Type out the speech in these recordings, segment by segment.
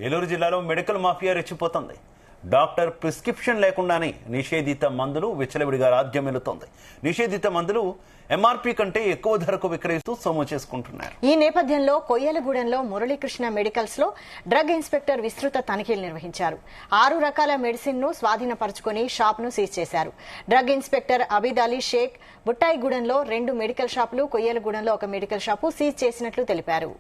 ఏలూరు జిల్లాలో medical mafia రెచ్చిపోతుంది. Doctor prescription లేకుండానే నిషేధిత మందులు విచ్చలవిడిగా రాజ్యమెలుతోంది. నిషేధిత మందులు ఎంఆర్పీ కంటే ఎక్కువ ధరకు విక్రయిస్తూ సొమ్ము చేసుకుంటున్నారు. ఈ నేపథ్యంలో కొయ్యలగూడెంలో మురళీకృష్ణ మెడికల్స్ లో డ్రగ్ ఇన్స్పెక్టర్ విస్తృత తనిఖీలు నిర్వహించారు. 6 రకాల మెడిసిన్ ను స్వాధీనపరుచుకుని షాప్ ను సీజ్ చేశారు. డ్రగ్ ఇన్స్పెక్టర్ అబీద్ అలీ షేక్ బుట్టాయిగూడెంలో 2 మెడికల్ షాపులు, కొయ్యలగూడెంలో 1 మెడికల్ షాపు సీజ్ చేసినట్లు తెలిపారు.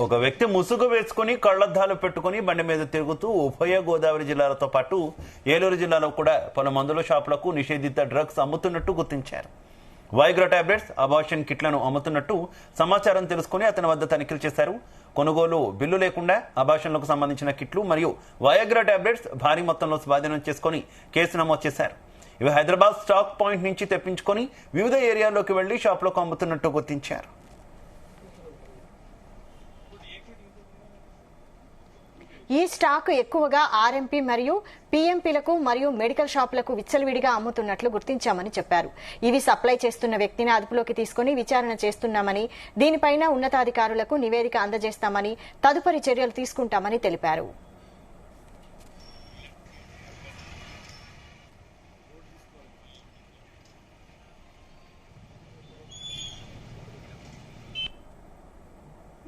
ఒక వ్యక్తి ముసుగు వేసుకుని కళ్లద్దాలు పెట్టుకుని బండి మీద తిరుగుతూ ఉభయ గోదావరి జిల్లాలతో పాటు ఏలూరు జిల్లాలో కూడా పలు మందుల షాపులకు నిషేధిత డ్రగ్స్ అమ్ముతున్నట్టు గుర్తించారు. వైగ్రా టాబ్లెట్స్, అబార్షన్ కిట్లను అమ్ముతున్నట్టు సమాచారం తెలుసుకుని అతని వద్ద తనిఖీలు చేశారు. కొనుగోలు బిల్లు లేకుండా అబార్షన్లకు సంబంధించిన కిట్లు మరియు వైగ్రా టాబ్లెట్స్ భారీ మొత్తంలో స్వాధీనం చేసుకుని కేసు నమోదు చేశారు. ఇవి హైదరాబాద్ స్టాక్ పాయింట్ నుంచి తెప్పించుకొని వివిధ ఏరియాల్లోకి వెళ్లి షాపులకు అమ్ముతున్నట్టు గుర్తించారు. ఈ స్టాక్ ఎక్కువగా ఆర్ఎంపీ మరియు పీఎంపీలకు మరియు మెడికల్ షాపులకు విచ్చలవిడిగా అమ్ముతున్నట్లు గుర్తించామని చెప్పారు. ఇవి సప్లై చేస్తున్న వ్యక్తిని అదుపులోకి తీసుకుని విచారణ చేస్తున్నామని, దీనిపైన ఉన్నతాధికారులకు నివేదిక అందజేస్తామని, తదుపరి చర్యలు తీసుకుంటామని తెలిపారు.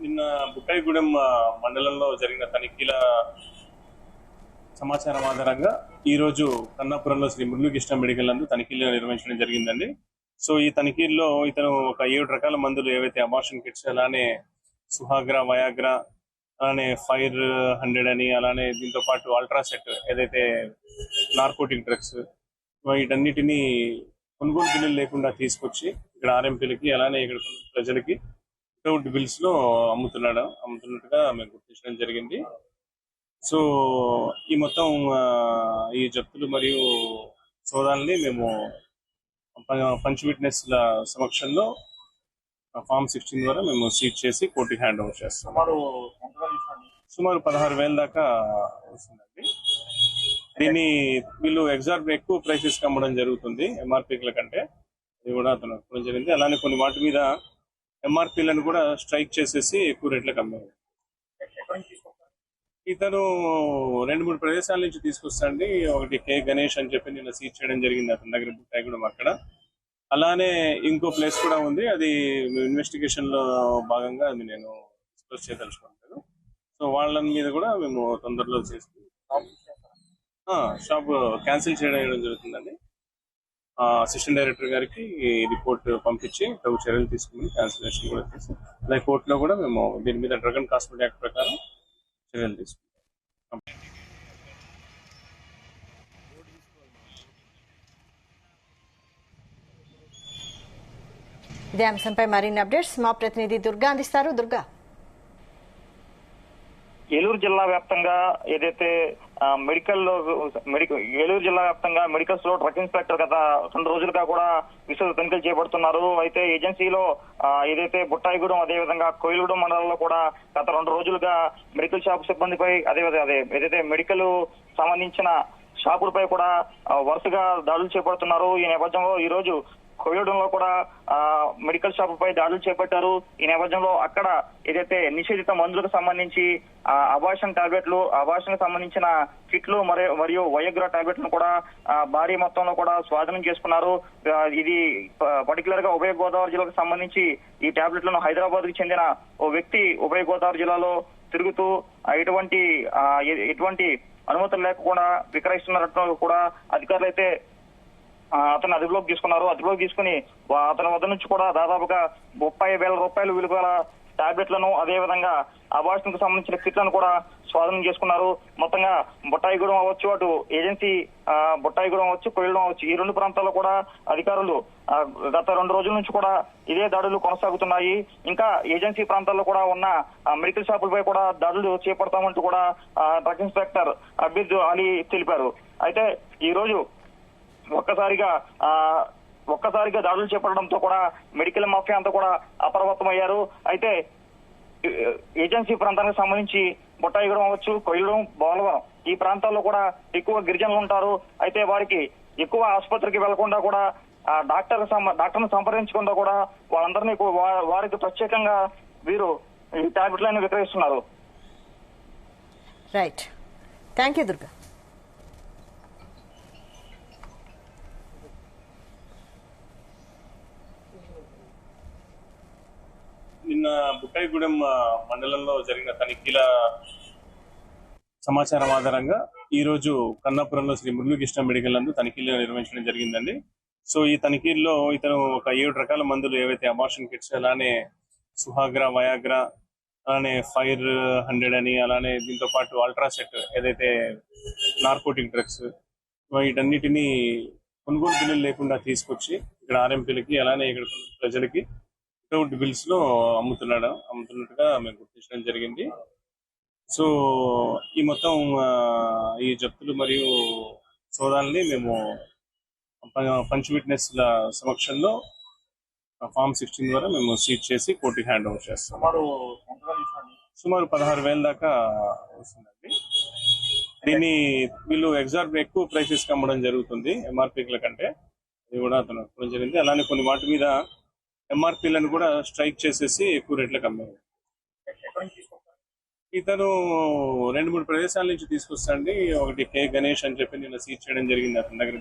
నిన్న బుట్టాయిగూడెం మండలంలో జరిగిన తనిఖీల సమాచారం ఆధారంగా ఈ రోజు కన్నాపురంలో శ్రీ మురళీకృష్ణ మెడికల్ నందు తనిఖీలు నిర్వహించడం జరిగిందండి. సో ఈ తనిఖీల్లో ఇతను ఒక 7 రకాల మందులు ఏవైతే అబార్షన్ కిట్స్, అలానే సుహాగ్రా, వయాగ్రా, అలానే 500 అని, అలానే దీంతో పాటు అల్ట్రాసెట్ ఏదైతే నార్కోటిక్ డ్రగ్స్, వీటన్నిటిని కొనుగోలు బిల్లులు లేకుండా తీసుకొచ్చి ఇక్కడ ఆర్ఎంపీలకి అలానే ఇక్కడ ప్రజలకి వితౌట్ బిల్స్ లో అమ్ముతున్నట్టుగా మేము గుర్తించడం జరిగింది. సో ఈ మొత్తం ఈ జప్తులు మరియు సోదాల్ని మేము పంచ్ విట్నెస్ ల సమక్షంలో ఫామ్ 16 ద్వారా మేము సీజ్ చేసి కోర్టుకి హ్యాండ్ ఓవర్ చేస్తాం. సుమారు 16,000 దాకా వస్తుందండి. దీన్ని వీళ్ళు ఎక్కువ ప్రైసెస్ అమ్మడం జరుగుతుంది ఎంఆర్పీల కంటే. ఇది కూడా అతను అమ్మడం జరిగింది. అలానే కొన్ని వాటి మీద ఎంఆర్పీలను కూడా స్ట్రైక్ చేసేసి ఎక్కువ రేట్లకు అమ్మారు. ఇతను 2-3 ప్రదేశాల నుంచి తీసుకొస్తాండి. ఒకటి కే గణేష్ అని చెప్పి నిన్న సీజ్ చేయడం జరిగింది అతని దగ్గర బుట్టాయిగూడెం అక్కడ. అలానే ఇంకో ప్లేస్ కూడా ఉంది, అది ఇన్వెస్టిగేషన్ లో భాగంగా అది నేను డిస్క్లోజ్ చేయదలుచుకుంటాను. సో వాళ్ళ మీద కూడా మేము తొందరలో చేసి షాప్ క్యాన్సిల్ చేయడం జరుగుతుందండి. అసిస్టెంట్ డైరెక్టర్ గారికి రిపోర్ట్ పంపించి తగు చర్యలు తీసుకుని క్యాన్సిలేషన్ కూడా చేసి, అలాగే కోర్టులో కూడా మేము దీని మీద డ్రగ్ అండ్ కాస్మెటిక్ యాక్ట్ ప్రకారం చర్యలు తీసుకుంటాం. ఇదే అంశంపై మరిన్ని అప్డేట్స్ మా ప్రతినిధి దుర్గా అందిస్తారు. దుర్గా, ఏలూరు జిల్లా వ్యాప్తంగా ఏదైతే ఏలూరు జిల్లా వ్యాప్తంగా మెడికల్స్ లో డ్రగ్ ఇన్స్పెక్టర్ గత 2 రోజులుగా కూడా విస్తృత తనిఖీలు చేపడుతున్నారు. అయితే ఏజెన్సీలో ఏదైతే బుట్టాయిగూడెం, అదేవిధంగా కోయిలగూడెం మండలంలో కూడా గత 2 రోజులుగా మెడికల్ షాప్ సిబ్బందిపై ఏదైతే మెడికల్ సంబంధించిన షాపులపై కూడా వరుసగా దాడులు చేపడుతున్నారు. ఈ నేపథ్యంలో ఈ రోజు కోయడంలో కూడా మెడికల్ షాపులపై దాడులు చేపట్టారు. ఈ నేపథ్యంలో అక్కడ ఏదైతే నిషేధిత మందులకు సంబంధించి అబార్షన్ టాబ్లెట్లు, అబార్షన్ సంబంధించిన కిట్లు మరియు వయోగ్రా టాబ్లెట్లను కూడా భారీ మొత్తంలో కూడా స్వాధీనం చేసుకున్నారు. ఇది పర్టికులర్ గా ఉభయ గోదావరి జిల్లాకు సంబంధించి ఈ టాబ్లెట్లను హైదరాబాద్ కు చెందిన ఓ వ్యక్తి ఉభయ గోదావరి జిల్లాలో తిరుగుతూ ఎటువంటి అనుమతులు లేకుండా విక్రయిస్తున్నట్టు కూడా అధికారులు అయితే అతను అదుపులోకి తీసుకున్నారు. అదుపులోకి తీసుకుని అతని వద్ద నుంచి కూడా దాదాపుగా 30,000 రూపాయలు విలువల టాబ్లెట్లను, అదేవిధంగా అబార్షన్ కు సంబంధించిన కిట్లను కూడా స్వాధీనం చేసుకున్నారు. మొత్తంగా బుట్టాయిగూడెం అవ్వచ్చు, అటు ఏజెన్సీ బుట్టాయిగూడెం అవ్వచ్చు, కోయిలగూడెం అవ్వచ్చు, ఈ 2 ప్రాంతాల్లో కూడా అధికారులు గత 2 రోజుల నుంచి కూడా ఇదే దాడులు కొనసాగుతున్నాయి. ఇంకా ఏజెన్సీ ప్రాంతాల్లో కూడా ఉన్న మెడికల్ షాపులపై కూడా దాడులు చేపడతామంటూ కూడా డ్రగ్ ఇన్స్పెక్టర్ అబీద్ అలీ తెలిపారు. అయితే ఈ రోజు ఒక్కసారిగా దాడులు చేపట్టడంతో కూడా మెడికల్ మాఫియా అంతా కూడా అప్రమత్తమయ్యారు. అయితే ఏజెన్సీ ప్రాంతానికి సంబంధించి బుట్టాయిగూడెం అవ్వచ్చు, కొయ్యగూడెం, భోలవరం ఈ ప్రాంతాల్లో కూడా ఎక్కువ గిరిజనులు ఉంటారు. అయితే వారికి ఎక్కువ ఆసుపత్రికి వెళ్లకుండా కూడా డాక్టర్ని సంప్రదించకుండా కూడా వాళ్ళందరినీ వారికి ప్రత్యేకంగా వీరు ఈ టాబ్లెట్లను విక్రయిస్తున్నారు. Right, thank you Durga. నిన్న బుట్టాయిగూడెం మండలంలో జరిగిన తనిఖీల సమాచారం ఆధారంగా ఈ రోజు కన్నాపురంలో శ్రీ మురళీకృష్ణ మెడికల్ నందు తనిఖీలు నిర్వహించడం జరిగిందండి. సో ఈ తనిఖీల్లో ఇతను ఒక 7 రకాల మందులు ఏవైతే అబార్షన్ కిట్స్, అలానే సుహాగ్రా, వయాగ్రా, అలానే 500 అని, అలానే దీంతో పాటు అల్ట్రాసెట్ ఏదైతే నార్కోటిక్ డ్రగ్స్, వీటన్నిటినీ కొనుగోలు బిల్లులు లేకుండా తీసుకొచ్చి ఇక్కడ ఆర్ఎంపీలకి అలానే ఇక్కడ ప్రజలకి వితౌట్ బిల్స్ లో అమ్ముతున్నట్టుగా మేము గుర్తించడం జరిగింది. సో ఈ మొత్తం ఈ జప్తులు మరియు సోదాల్ని మేము పంచ్ విట్నెస్ ల సమక్షంలో ఫామ్ 16 ద్వారా మేము సీజ్ చేసి కోర్టుకి హ్యాండ్ ఓవర్ చేస్తాం. సుమారు 16,000 దాకా వస్తుందండి. దీన్ని వీళ్ళు ఎక్కువ ప్రైసెస్ కి అమ్మడం జరుగుతుంది ఎంఆర్పీల కంటే. ఇది కూడా అతను చెప్పడం జరిగింది. అలానే కొన్ని వాటి మీద ఎంఆర్పీలను కూడా స్ట్రైక్ చేసేసి ఎక్కువ రేట్లకు అమ్మారు. ఇతను 2-3 ప్రదేశాల నుంచి తీసుకొస్తాండి. ఒకటి కే గణేష్ అని చెప్పి నిన్న సీజ్ చేయడం జరిగింది అతని దగ్గర.